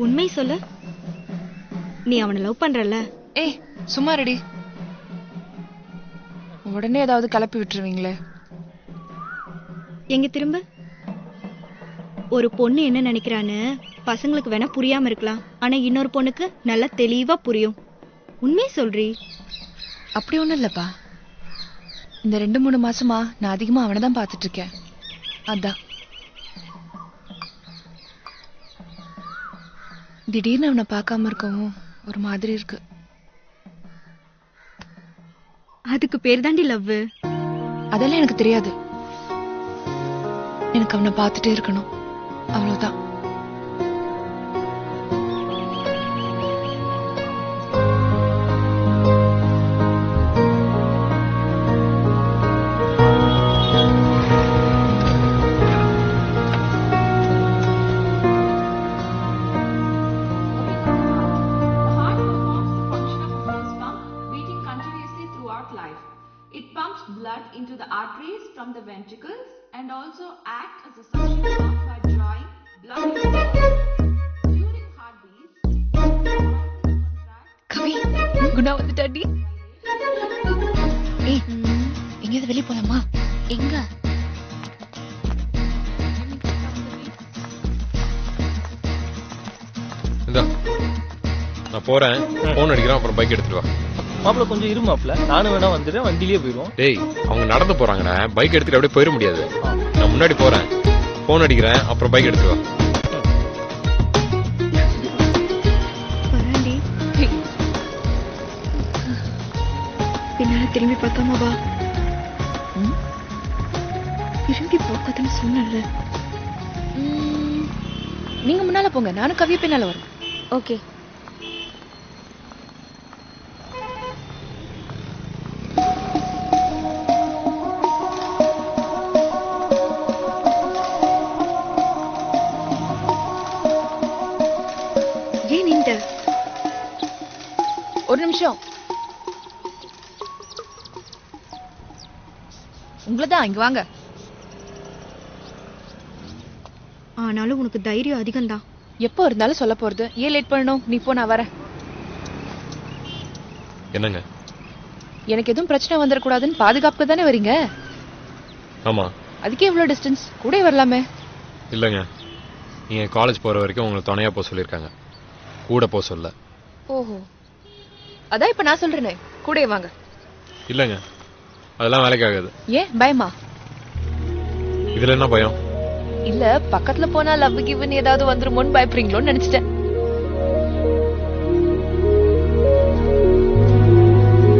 உண்மை சொல்லு, நீ அவனை லவ் பண்றல? ஏய் சும்மா ரெடி, உடனே ஏதாவது கலப்பி விட்டுருவீங்களே. எங்க திரும்ப. ஒரு பொண்ணு என்ன நினைக்கிறான்னு பசங்களுக்கு வேணா புரியாம இருக்கலாம், ஆனா இன்னொரு பொண்ணுக்கு நல்லா தெளிவா புரியும். உண்மை சொல்றீ? அப்படி ஒண்ணும் இல்லப்பா, இந்த 2-3 மாசமா நான் அதிகமா அவனை தான் பாத்துட்டு இருக்கேன். அதான் திடீர்னு அவனை பார்க்காம இருக்கவும் ஒரு மாதிரி இருக்கு. அதுக்கு பேர் தாண்டி லவ். அதெல்லாம் எனக்கு தெரியாது, எனக்கு அவனை பார்த்துட்டே இருக்கணும், அவ்வளவுதான். It pumps blood into the arteries from the ventricles and also acts as a suction pump by drawing blood into the during heartbeats. கவி, குணா வந்துட்டாடி. ஏய், எங்கேயாவது வெளியே போலாமா? எங்க? இந்தா நான் போறேன், போன் அடிக்கிறேன், அப்புறம் பைக் எடுத்துட்டு வா. மாப்பிள்ள கொஞ்சம் இரு மாப்பிள்ள, நானும் வேணா வந்துடுறேன், வண்டியிலேயே போயிடுவோம். டேய் அவங்க நடந்து போறாங்கண்ணா, பைக் எடுத்துட்டு அப்படியே போயிட முடியாது. நான் முன்னாடி போறேன், போன் அடிக்கிறேன், அப்புறம் பைக் எடுத்துட்டு வா. பின்னால திரும்பி பார்க்காம வா. திரும்பி போக்காதுன்னு சொன்னல. நீங்க முன்னால போங்க, நானும் கவிய பின்னால வரேன். ஓகே. ஏன் நின்ற? ஒரு நிமிஷம். உங்களதான், இங்க வாங்க. ஆனாலும் உனக்கு தைரியம் அதிகம்தான். எப்போ இருந்தாலும் சொல்ல போறது, ஏன் லேட் பண்ணணும்? நீ போ, நான் வரேன். என்னங்க? எனக்கு எதுவும் பிரச்சனை வந்துடக்கூடாதுன்னு பாதுகாப்புக்கு தானே வரீங்க? ஆமா. அதுக்கே இவ்வளவு டிஸ்டன்ஸ், கூட வரலாமே. இல்லைங்க, நீங்க காலேஜ் போற வரைக்கும் உங்களுக்கு துணையா போக சொல்லியிருக்காங்க, கூட போக சொல்ல. ஓஹோ, அதான் இப்ப நான் சொல்றேனே, கூட வாங்க. இல்லைங்க, அதெல்லாம் வேலைக்கு ஆகாது. ஏன் பயமா? இதுல என்ன பயம்? இல்ல, பக்கத்துல போனா லவ் கிவ்னு ஏதாவது வந்துருமோன்னு பயப்படுறீங்களோன்னு நினைச்சிட்டேன்.